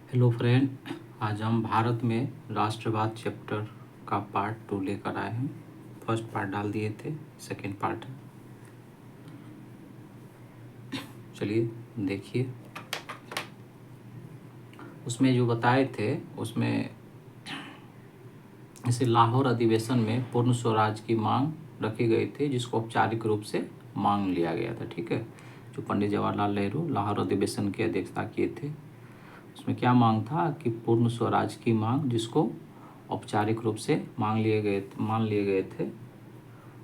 Hello friend, आज हम भारत में राष्ट्रवाद चैप्टर का पार्ट 2 लेकर आए हैं। फर्स्ट पार्ट डाल दिए थे, सेकेंड पार्ट है। चलिए देखिए, उसमें जो बताए थे उसमें इसे लाहौर अधिवेशन में पूर्ण स्वराज की मांग रखी गई थी, जिसको औपचारिक रूप से मांग लिया गया था। ठीक है, जो पंडित जवाहरलाल नेहरू लाहौर अधिवेशन की अध्यक्षता किए थे, उसमें क्या मांग था कि पूर्ण स्वराज की मांग, जिसको औपचारिक रूप से मान लिए गए थे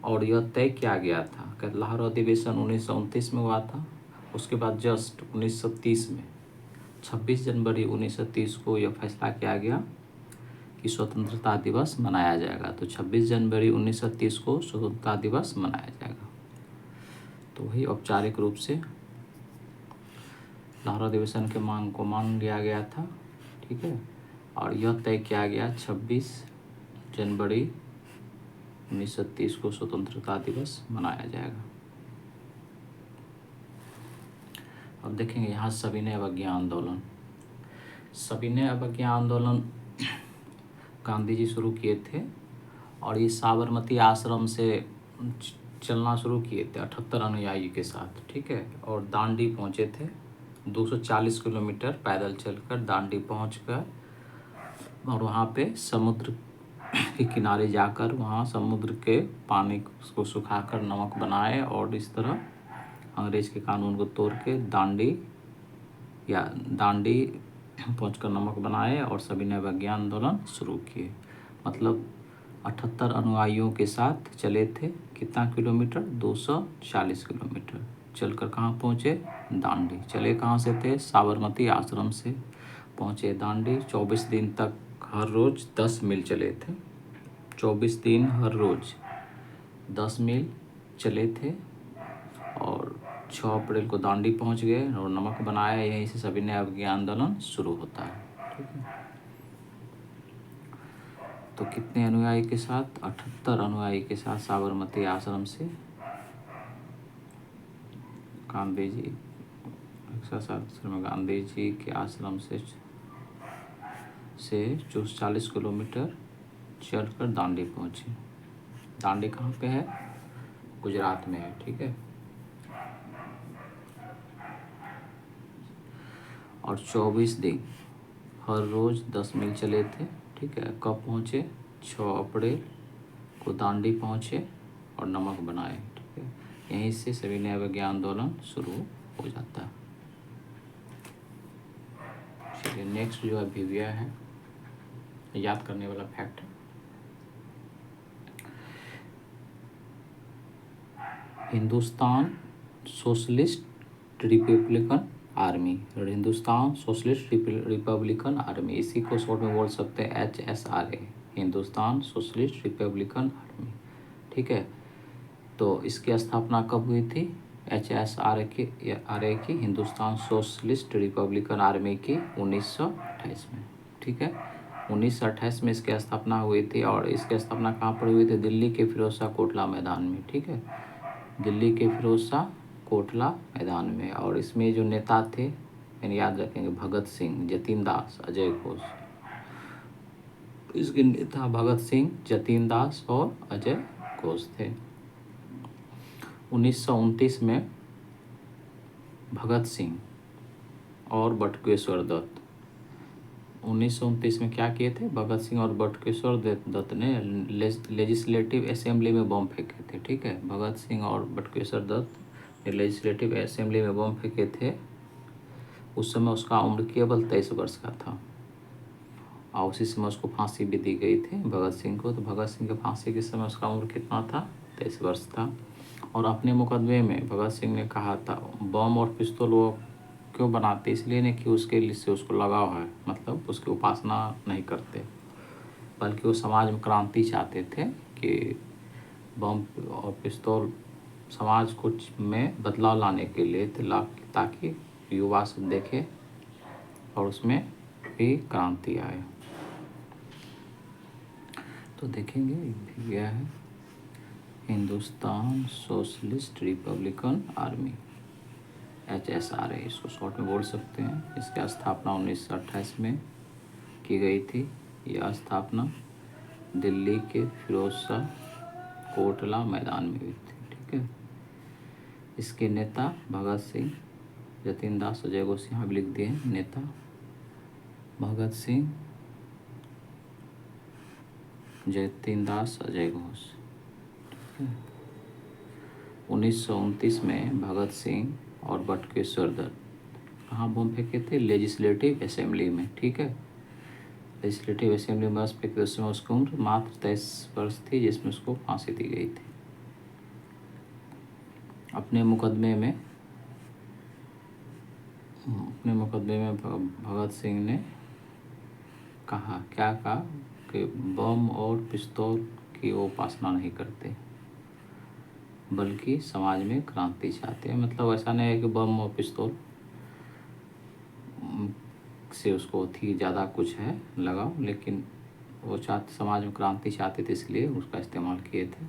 और यह तय किया गया था कि लाहौर अधिवेशन 1929 में हुआ था। उसके बाद जस्ट 1930 में 26 जनवरी 1930 को यह फैसला किया गया कि स्वतंत्रता दिवस मनाया जाएगा। तो 26 जनवरी 1930 को स्वतंत्रता दिवस मनाया जाएगा। तो वही औपचारिक रूप से लाहौर अधिवेशन के मांग को मान लिया गया था। ठीक है, और यह तय किया गया 26 जनवरी 1930 को स्वतंत्रता दिवस मनाया जाएगा। अब देखेंगे यहाँ सविनय अवज्ञा आंदोलन। सविनय अवज्ञा आंदोलन गांधी जी शुरू किए थे और ये साबरमती आश्रम से चलना शुरू किए थे 78 अनुयायी के साथ। ठीक है, और दांडी पहुँचे थे। 240 किलोमीटर पैदल चलकर दांडी पहुँचकर और वहाँ पे समुद्र के किनारे जाकर वहाँ समुद्र के पानी को सुखाकर नमक बनाए और इस तरह अंग्रेज के कानून को तोड़ के दांडी पहुंचकर नमक बनाए और सविनय अवज्ञा आंदोलन शुरू किए। मतलब 78 अनुयायियों के साथ चले थे। कितना किलोमीटर? 240 किलोमीटर चलकर कहाँ पहुँचे? दांडी। चले कहाँ से थे? साबरमती आश्रम से पहुँचे दांडी। 24 दिन तक हर रोज़ 10 मील चले थे। 24 दिन हर रोज़ 10 मील चले थे और 6 अप्रैल को दांडी पहुंच गए और नमक बनाया। यहीं से सविनय अवज्ञा आंदोलन शुरू होता है। ठीक है, तो कितने अनुयायी के साथ? 78 अनुयायी के साथ साबरमती आश्रम से गांधी जी गांधी जी के आश्रम से 40 किलोमीटर चलकर दांडी पहुंचे। दांडी कहाँ पे है? गुजरात में है। ठीक है, और 24 दिन हर रोज़ 10 मील चले थे। ठीक है, कब पहुँचे? 6 अप्रैल को दांडी पहुँचे और नमक बनाए। ठीक है, यहीं से सविनय अवज्ञा आंदोलन शुरू हो जाता है। चलिए नेक्स्ट जो अभिव्यय है, याद करने वाला फैक्ट है। Hindustan socialist Republican army, Hindustan socialist Republican army, इसी को शॉर्ट में बोल सकते हैं HSRA, Hindustan socialist Republican army. ठीक है, तो इसकी स्थापना कब हुई थी? HSRA की हिंदुस्तान सोशलिस्ट रिपब्लिकन आर्मी की 1928 में। ठीक है, 1928 में इसकी स्थापना हुई थी और इसकी स्थापना कहाँ पर हुई थी? दिल्ली के फिरोजशाह कोटला मैदान में। ठीक है, दिल्ली के फिरोजशाह कोटला मैदान में। और इसमें जो नेता थे, यानी याद रखेंगे, भगत सिंह, जतीन दास, अजय घोष। इसके नेता भगत सिंह, जतीन दास और अजय घोष थे। 1929 में भगत सिंह और बटुकेश्वर दत्त 1929 में क्या किए थे? भगत सिंह और बटुकेश्वर दत्त ने लेजिस्लेटिव असेंबली में बम फेंके थे। ठीक है, भगत सिंह और बटुकेश्वर दत्त ने लेजिस्लेटिव असेंबली में बम फेंके थे। उस समय उसका उम्र केवल 23 वर्ष का था और उसी समय उसको फांसी भी दी गई थी भगत सिंह को। तो भगत सिंह के फांसी के समय उसका उम्र कितना था? 23 वर्ष था। और अपने मुकदमे में भगत सिंह ने कहा था, बम और पिस्तौल वो क्यों बनाते? इसलिए नहीं कि उसके लिए से उसको लगाव है, मतलब उसकी उपासना नहीं करते, बल्कि वो समाज में क्रांति चाहते थे कि बम और पिस्तौल समाज कुछ में बदलाव लाने के लिए, ताकि युवा सब देखे और उसमें भी क्रांति आए। तो देखेंगे यह है Hindustan socialist Republican army. HSRA, इसको शॉर्ट में बोल सकते हैं। इसकी स्थापना 1928 में की गई थी। यह स्थापना दिल्ली के फिरोज शाह कोटला मैदान में हुई थी। ठीक है। इसके नेता भगत सिंह, जतिन दास, अजय घोष, यहाँ भी लिख दिए हैं। नेता भगत सिंह, जतिन दास, अजय घोष। 1929 में भगत सिंह और बटुकेश्वर दत्त कहाँ बम फेंके थे? लेजिस्लेटिव असेंबली में। ठीक है। लेजिस्लेटिव असेंबली में बस फेंके, उसमें उसकी उम्र मात्र 23 वर्ष थी, जिसमें उसको फांसी दी गई थी। अपने मुकदमे में भगत सिंह ने कहा, क्या कहा कि बम और पिस्तौल की वो उपासना नहीं करते, बल्कि समाज में क्रांति चाहते हैं। मतलब ऐसा नहीं है कि बम और पिस्तौल से उसको थी ज़्यादा कुछ है लगाओ, लेकिन वो समाज में क्रांति चाहते थे, इसलिए उसका इस्तेमाल किए थे।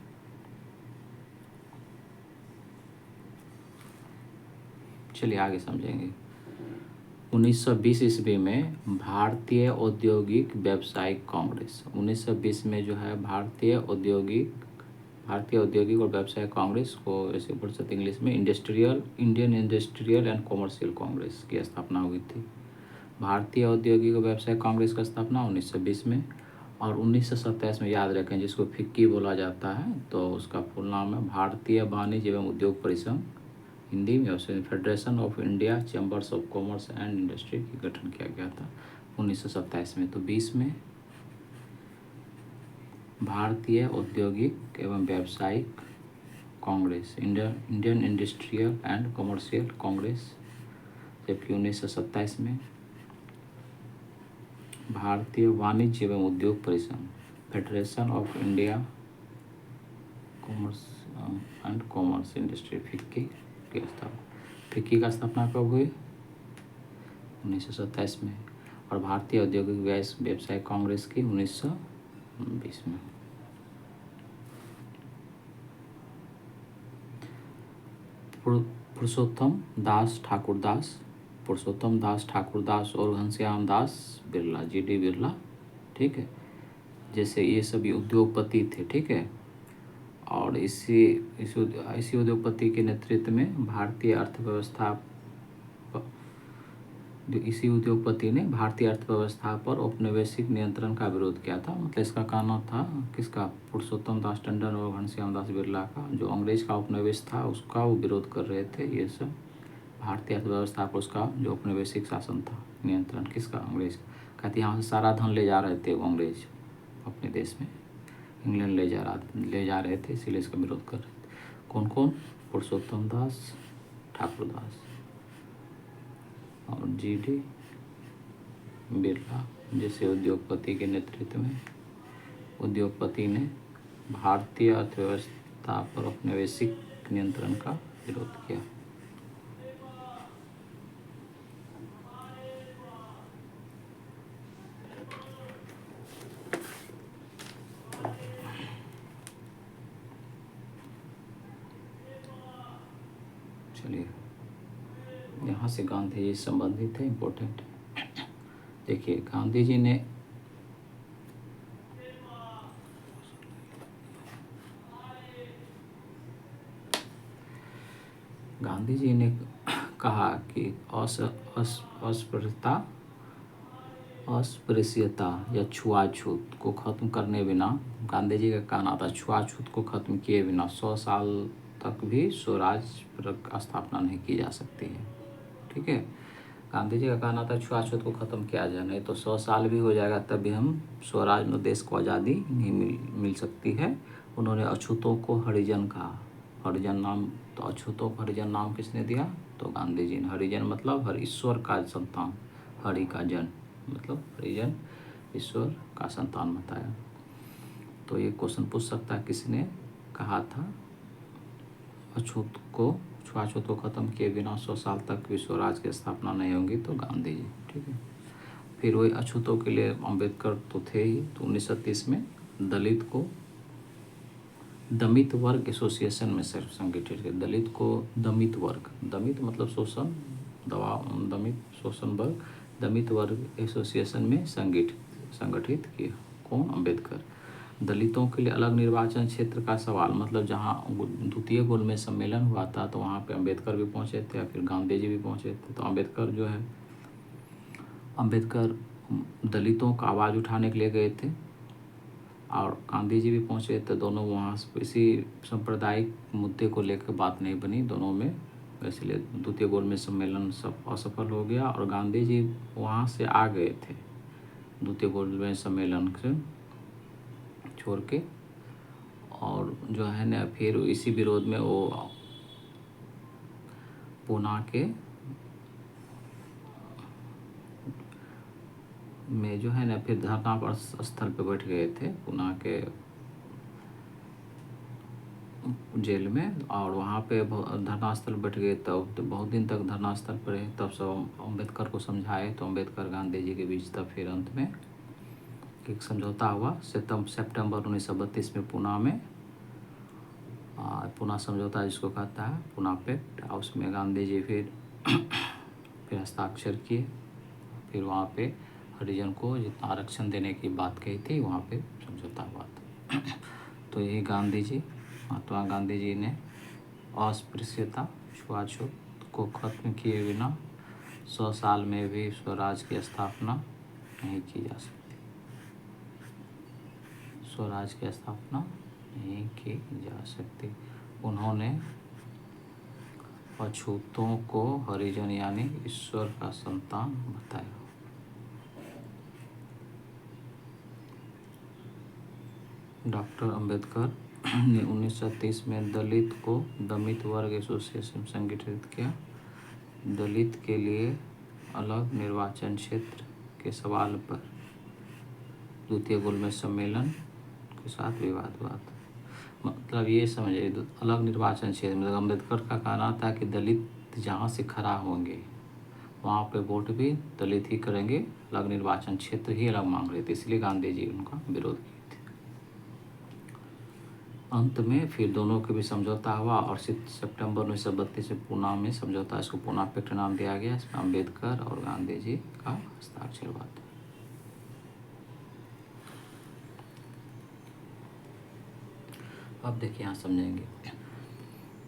चलिए आगे समझेंगे। 1920 ईस्वी में भारतीय औद्योगिक व्यावसायिक कांग्रेस, 1920 में जो है भारतीय औद्योगिक और व्यावसायिक कांग्रेस को ऐसे बोल सकते इंग्लिश में Indian industrial and commercial Congress की स्थापना हुई थी। भारतीय औद्योगिक और व्यावसायिक कांग्रेस का स्थापना 1920 में, और 1927 में, याद रखें, जिसको फिक्की बोला जाता है, तो उसका फुल नाम है भारतीय वाणिज्य एवं उद्योग परिसंघ, हिंदी में उसे federation of India chambers of commerce and industry की गठन किया गया था 1927 में। तो 20 में भारतीय औद्योगिक एवं व्यावसायिक Congress, Indian industrial and commercial Congress, जबकि 1927 में भारतीय वाणिज्य एवं उद्योग परिसंघ, federation of India commerce and commerce industry, FICCI की स्थापना। फिक्की का स्थापना कब हुई? 1927 में, और भारतीय औद्योगिक व्यवसाय कांग्रेस की 1920 में। पुरुषोत्तम दास ठाकुरदास और घनश्याम दास बिरला, GD बिरला, ठीक है, जैसे ये सभी उद्योगपति थे। ठीक है। और इसी उद्योगपति के नेतृत्व में इसी उद्योगपति ने भारतीय अर्थव्यवस्था पर औपनिवेशिक नियंत्रण का विरोध किया था। मतलब इसका कहना था, किसका? पुरुषोत्तम दास टंडन और घनश्याम दास बिरला का, जो अंग्रेज का उपनिवेश था उसका वो विरोध कर रहे थे। ये सब भारतीय अर्थव्यवस्था पर उसका जो उपनिवेशिक शासन था, नियंत्रण किसका? अंग्रेज का। कहते यहाँ से सारा धन ले जा रहे थे वो अंग्रेज अपने देश में, इंग्लैंड ले जा रहे थे, इसीलिए इसका विरोध कर रहे थे। कौन कौन? पुरुषोत्तम दास ठाकुरदास और GD बिरला जैसे उद्योगपति के नेतृत्व में उद्योगपति ने भारतीय अर्थव्यवस्था पर औपनिवेशिक नियंत्रण का विरोध किया। चलिए, यहाँ से गांधी जी संबंधित है, इम्पोर्टेंट है। देखिए, गांधी जी ने कहा कि अस्पृश्यता या छुआछूत को खत्म करने बिना, गांधी जी का कहना था, छुआछूत को खत्म किए बिना 100 साल तक भी स्वराज की स्थापना नहीं की जा सकती है। ठीक है। गांधी जी का कहना था छुआछूत को खत्म किया जाए, नहीं तो 100 साल भी हो जाएगा तब भी हम स्वराज में देश को आज़ादी नहीं मिल सकती है। उन्होंने अछूतों को हरिजन कहा, हरिजन नाम, तो अछूतों को हरिजन नाम किसने दिया? तो गांधी जी ने। हरिजन मतलब हर ईश्वर का संतान, हरि का जन मतलब हरिजन, ईश्वर का संतान बताया। तो ये क्वेश्चन पूछ सकता है, किसने कहा था छुआछूत को खत्म किए बिना 100 साल तक भी स्वराज की स्थापना नहीं होगी? तो गांधी जी। ठीक है। फिर वही अछूतों के लिए अम्बेडकर तो थे ही, तो 1930 में दलित को दमित वर्ग एसोसिएशन में संगठित किया। दलित को दमित वर्ग, दमित मतलब शोषण, दबाव, दमित शोषण वर्ग, दमित वर्ग एसोसिएशन में संगठित किया। कौन? अम्बेडकर। दलितों के लिए अलग निर्वाचन क्षेत्र का सवाल, मतलब जहाँ द्वितीय गोलमेज सम्मेलन हुआ था तो वहाँ पे अम्बेडकर भी पहुँचे थे, फिर गांधी जी भी पहुँचे थे। तो अम्बेडकर जो है, अम्बेडकर दलितों का आवाज़ उठाने के लिए गए थे और गांधी जी भी पहुँचे थे। दोनों वहाँ इसी सांप्रदायिक मुद्दे को लेकर बात नहीं बनी दोनों में, इसलिए द्वितीय गोलमेज सम्मेलन सब असफल हो गया और गांधी जी वहाँ से आ गए थे द्वितीय गोलमेज सम्मेलन से छोड़ के। और जो है ना, फिर इसी विरोध में वो पूना के में जो है ना, फिर धरना पर स्थल पे बैठ गए थे पूना के जेल में, और वहाँ पे धरना स्थल बैठ गए। तब तो बहुत दिन तक धरना स्थल पर रहे। तब सब अम्बेडकर को समझाए तो अम्बेडकर गांधी जी के बीच तब फिर अंत में एक समझौता हुआ सितंबर 1932 में पूना में। पूना समझौता जिसको कहता है, पूना पैक्ट, और उसमें गांधी जी फिर हस्ताक्षर किए। फिर वहाँ पे हरिजन को जितना आरक्षण देने की बात कही थी वहाँ पे समझौता हुआ था। तो यही गांधी जी, महात्मा गांधी जी ने अस्पृश्यता, छुआछूत को खत्म किए बिना 100 साल में भी स्वराज की स्थापना नहीं की जा सकती। स्वराज की स्थापना नहीं की जा सकती। उन्होंने अछूतों को हरिजन यानी ईश्वर का संतान बताया। डॉक्टर अंबेडकर ने 1930 में दलित को दमित वर्ग एसोसिएशन संगठित किया। दलित के लिए अलग निर्वाचन क्षेत्र के सवाल पर द्वितीय गोलमेज सम्मेलन के साथ विवाद हुआ था। मतलब ये समझिए, अलग निर्वाचन क्षेत्र, मतलब अम्बेडकर का कहना था कि दलित जहाँ से खड़ा होंगे वहाँ पे वोट भी दलित ही करेंगे, अलग निर्वाचन क्षेत्र ही अलग मांग रहे थे, इसलिए गांधी जी उनका विरोध किए थे। अंत में फिर दोनों के भी समझौता हुआ और सितंबर 1932 में पूना में समझौता, इसको पूना पैक्ट नाम दिया गया। इसमें अम्बेडकर और गांधी जी का हस्ताक्षर हुआ था। अब देखिए यहाँ समझेंगे,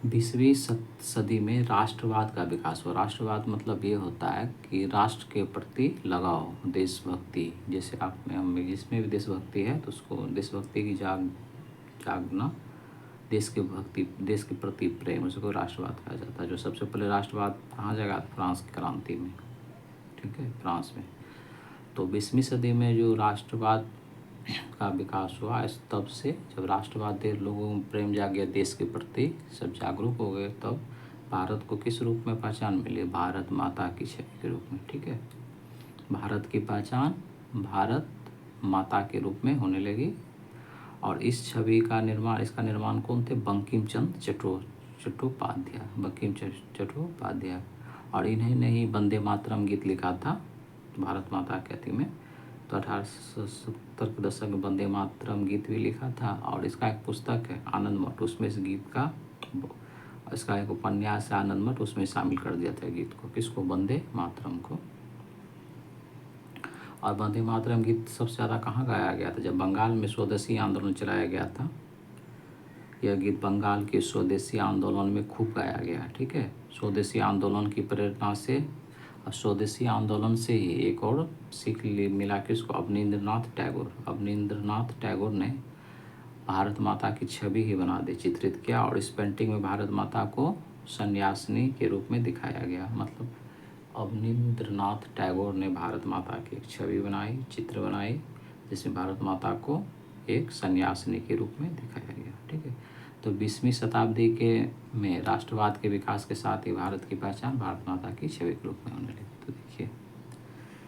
20वीं सदी में राष्ट्रवाद का विकास हुआ। राष्ट्रवाद मतलब ये होता है कि राष्ट्र के प्रति लगाव, देशभक्ति। जैसे आप में जिसमें भी देशभक्ति है तो उसको देशभक्ति की जागना, देश के प्रति प्रेम, उसको राष्ट्रवाद कहा जाता है। जो सबसे पहले राष्ट्रवाद कहाँ जगा? फ्रांस की क्रांति में, ठीक है, फ्रांस में। तो 20वीं सदी में जो राष्ट्रवाद का विकास हुआ, इस तब से जब राष्ट्रवाद लोगों में प्रेम जाग गया, देश के प्रति सब जागरूक हो गए, तब भारत को किस रूप में पहचान मिली? भारत माता की छवि के रूप में, ठीक है। भारत की पहचान भारत माता के रूप में होने लगी। और इस छवि का निर्माण, इसका निर्माण कौन थे? बंकिम चंद्र चट्टोपाध्याय, बंकिम चट्टोपाध्याय। और इन्हें ने ही वंदे मातरम गीत लिखा था भारत माता के अति में। तो 1870 के दशक में वंदे मातरम गीत भी लिखा था। और इसका एक पुस्तक है आनंद मठ, उसमें इस गीत का, इसका एक उपन्यास है आनंद मठ, उसमें शामिल कर दिया था गीत को। किसको? वंदे मातरम को। और वंदे मातरम गीत सबसे ज़्यादा कहाँ गाया गया था? जब बंगाल में स्वदेशी आंदोलन चलाया गया था, यह गीत बंगाल के स्वदेशी आंदोलन में खूब गाया गया, ठीक है। स्वदेशी आंदोलन की प्रेरणा से, स्वदेशी आंदोलन से ही एक और सीख मिला कि इसको अवनींद्रनाथ टैगोर ने भारत माता की छवि ही बना दी, चित्रित किया। और इस पेंटिंग में भारत माता को सन्यासिनी के रूप में दिखाया गया। मतलब अवनींद्रनाथ टैगोर ने भारत माता की एक छवि बनाई, चित्र बनाई, जिसमें भारत माता को एक सन्यासिनी के रूप में दिखाया गया, ठीक है। तो 20वीं शताब्दी में राष्ट्रवाद के विकास के साथ ही भारत की पहचान भारत माता की छवि के रूप में होने लगी। तो देखिए,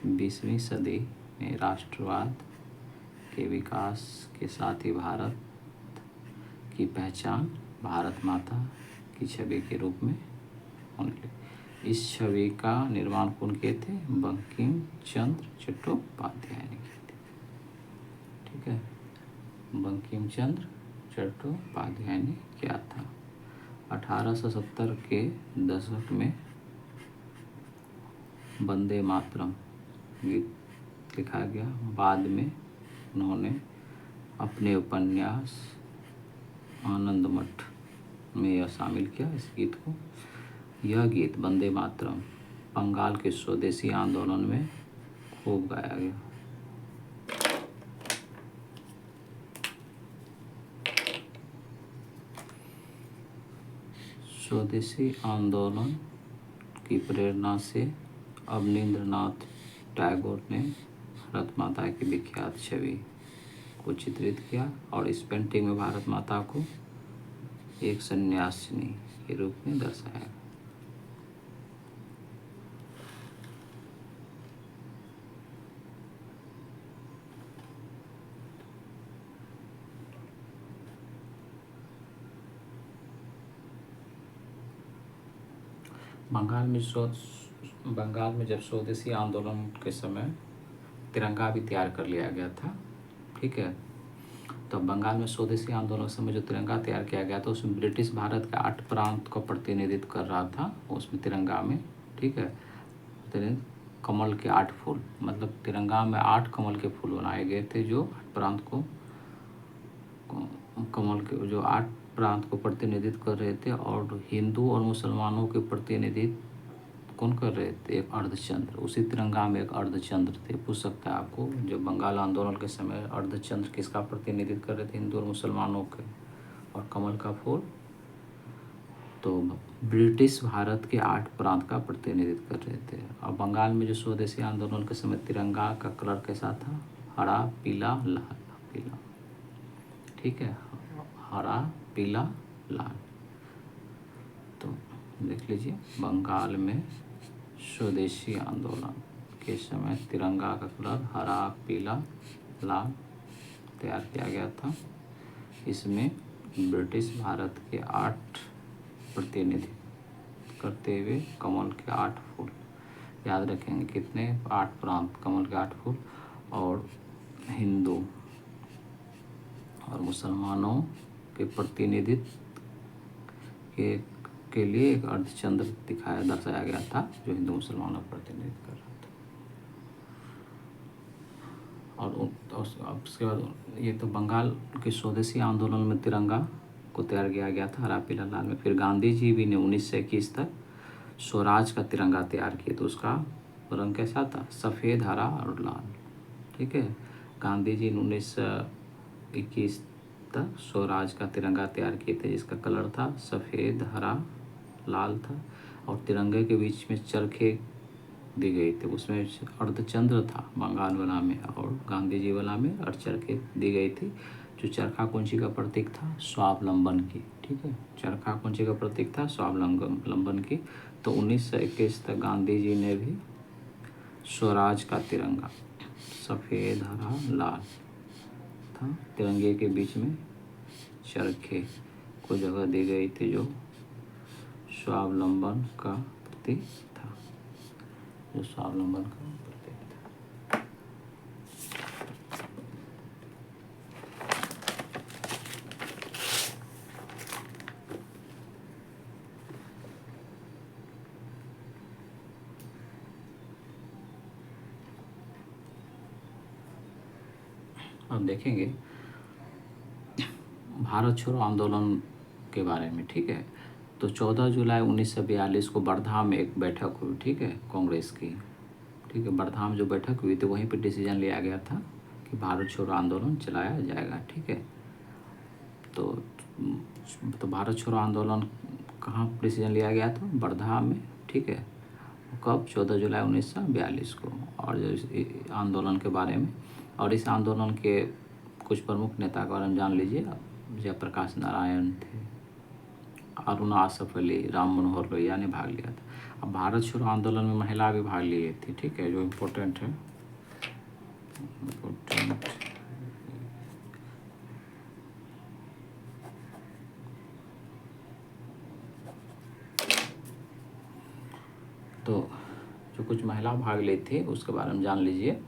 20वीं सदी में राष्ट्रवाद के विकास के साथ ही भारत की पहचान भारत माता की छवि के रूप में होने लगी। इस छवि का निर्माण कौन किए थे? बंकिम चंद्र चट्टोपाध्याय ने किए थे, ठीक है। बंकिम चंद्र चट्टोपाध्याय ने किया था। 1870 के दशक में वंदे मातरम गीत लिखा गया। बाद में उन्होंने अपने उपन्यास आनंद मठ में यह शामिल किया इस गीत को। यह गीत वंदे मातरम बंगाल के स्वदेशी आंदोलन में खूब गाया गया। स्वदेशी आंदोलन की प्रेरणा से अवनींद्रनाथ टैगोर ने भारत माता की विख्यात छवि को चित्रित किया और इस पेंटिंग में भारत माता को एक सन्यासिनी के रूप में दर्शाया। बंगाल में जब स्वदेशी आंदोलन के समय तिरंगा भी तैयार कर लिया गया था, ठीक है। तो बंगाल में स्वदेशी आंदोलन के समय जो तिरंगा तैयार किया गया था उसमें ब्रिटिश भारत के 8 प्रांत का प्रतिनिधित्व कर रहा था उसमें तिरंगा में, ठीक है। कमल के 8 फूल, मतलब तिरंगा में 8 कमल के फूल बनाए गए थे जो 8 प्रांत को कमल के जो 8 प्रांत को प्रतिनिधित्व कर रहे थे। और हिंदू और मुसलमानों के प्रतिनिधित्व कौन कर रहे थे? एक अर्धचंद्र। उसी तिरंगा में एक अर्धचंद्र थे। पूछ सकता है आपको, जब बंगाल आंदोलन के समय अर्धचंद्र किसका प्रतिनिधित्व कर रहे थे? हिंदू और मुसलमानों के। और कमल का फूल तो ब्रिटिश भारत के 8 प्रांत का प्रतिनिधित्व कर रहे थे। और बंगाल में जो स्वदेशी आंदोलन के समय तिरंगा का कलर कैसा था? हरा, पीला, लाल। पीला, ठीक है, हरा, पीला, लाल। तो देख लीजिए, बंगाल में स्वदेशी आंदोलन के समय तिरंगा का कलर हरा, पीला, लाल तैयार किया गया था। इसमें ब्रिटिश भारत के 8 प्रतिनिधित्व करते हुए कमल के 8 फूल, याद रखेंगे कितने? 8 प्रांत, कमल के 8 फूल। और हिंदू और मुसलमानों के प्रतिनिधित्व के लिए एक अर्धचंद्र दर्शाया गया था जो हिंदू मुसलमानों का प्रतिनिधित्व कर रहा था। और उसके बाद ये तो बंगाल के स्वदेशी आंदोलन में तिरंगा को तैयार किया गया था हरा, पीला, लाल में। फिर गांधी जी भी ने 1921 तक स्वराज का तिरंगा तैयार किया, तो उसका रंग कैसा था? सफ़ेद, हरा और लाल, ठीक है। गांधी जी ने 1921 तक स्वराज का तिरंगा तैयार किए थे जिसका कलर था सफ़ेद, हरा, लाल था। और तिरंगे के बीच में चरखे दी गई थी, उसमें अर्धचंद्र था बंगाल वाला में और गांधी जी वाला में और चरखे दी गई थी। जो चरखा कौन सी का प्रतीक था? स्वावलंबन की, ठीक है। चरखा कौन सी का प्रतीक था? स्वावलंबन की। तो 1921 तक गांधी जी ने भी स्वराज का तिरंगा सफ़ेद, हरा, लाल था। तिरंगे के बीच में चरखे को जगह दी गई थी जो स्वावलंबन का प्रतीक था, जो स्वावलंबन का प्रतीक था। अब देखेंगे भारत छोड़ो आंदोलन के बारे में, ठीक है। तो 14 जुलाई 1942 को वर्धा में एक बैठक हुई, ठीक है, कांग्रेस की, ठीक है। वर्धा में जो बैठक हुई थी वहीं पे डिसीजन लिया गया था कि भारत छोड़ो आंदोलन चलाया जाएगा, ठीक है। तो भारत छोड़ो आंदोलन कहाँ डिसीजन लिया गया था? वर्धा में, ठीक है। कब? 14 जुलाई 1942 को। और जो इस आंदोलन के बारे में और इस आंदोलन के कुछ प्रमुख नेता के बारे में जान लीजिए। जयप्रकाश नारायण थे, अरुणा आसफ अली, राम मनोहर लोहिया ने भाग लिया था। अब भारत छोड़ो आंदोलन में महिला भी भाग लिए थी, ठीक है, जो इम्पोर्टेंट है। तो जो कुछ महिला भाग ली थी उसके बारे में जान लीजिए।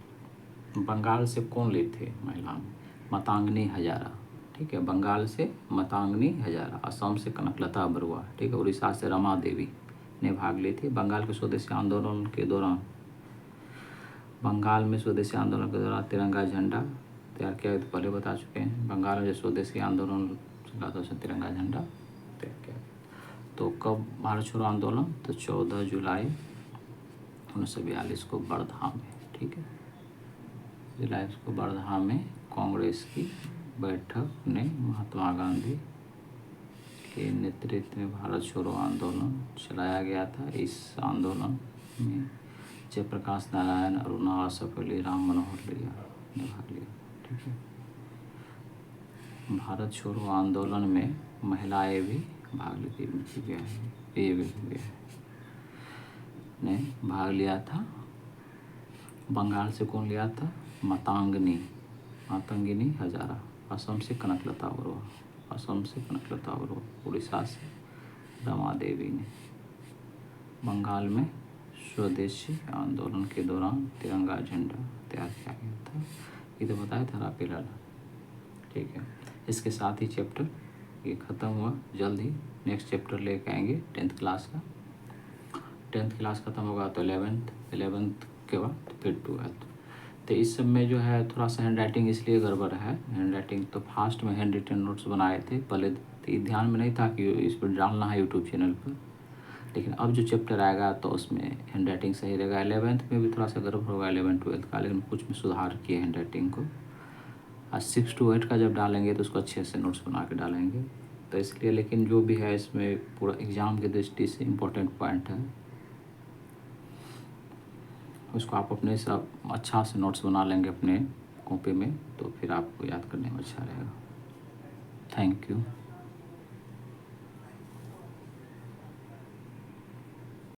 बंगाल से कौन ली थी महिला में? मातंगी हजारा, ठीक है। बंगाल से मतांगनी हजारा, असम से कनकलता बरुआ, ठीक है। उड़ीसा से रमा देवी ने भाग ली थी। बंगाल के स्वदेशी आंदोलन के दौरान, बंगाल में स्वदेशी आंदोलन के दौरान तिरंगा झंडा तैयार किया, तो पहले बता चुके हैं। बंगाल में जो स्वदेशी आंदोलन चला था उसमें तिरंगा झंडा तैयार किया। तो कब भारत छोड़ो आंदोलन, तो 14 जुलाई 1942 को वर्धा में, ठीक है। जुलाई को वर्धा में कांग्रेस की बैठक ने महात्मा गांधी के नेतृत्व में भारत छोड़ो आंदोलन चलाया गया था। इस आंदोलन में जयप्रकाश नारायण, अरुणा आसफ अली, राम मनोहर लोहिया ने भाग लिया, ठीक है। भारत छोड़ो आंदोलन में महिलाएं भी भाग ली थी, ने भाग लिया था। बंगाल से कौन लिया था, मातंगिनी हजारा। असम से कनकलता बरुआ, उड़ीसा से रमा देवी ने। बंगाल में स्वदेशी आंदोलन के दौरान तिरंगा झंडा तैयार किया गया था, ये तो बताया था रापीलाल, ठीक है। इसके साथ ही चैप्टर ये ख़त्म हुआ। जल्द ही नेक्स्ट चैप्टर लेके आएंगे 10th क्लास का। 10th क्लास ख़त्म होगा तो 11th के बाद फिर 12th। तो इस सब में जो है थोड़ा सा हैंड राइटिंग इसलिए गड़बड़ है। हैंड राइटिंग तो फास्ट में हैंड रिटन नोट्स बनाए थे पहले, तो ये ध्यान में नहीं था कि इस पर डालना है यूट्यूब चैनल पर, लेकिन अब जो चैप्टर आएगा तो उसमें हैंड राइटिंग सही रहेगा। 11th में भी थोड़ा सा गड़बड़ होगा 11th 12th का, लेकिन कुछ में सुधार किए हैंड राइटिंग को। आज 6 to 8 का जब डालेंगे तो उसको अच्छे से नोट्स बना के डालेंगे, तो इसलिए। लेकिन जो भी है इसमें पूरा एग्ज़ाम की दृष्टि से इम्पोर्टेंट पॉइंट है, उसको आप अपने सब अच्छा से नोट्स बना लेंगे अपने कॉपी में, तो फिर आपको याद करने में अच्छा रहेगा। Thank you.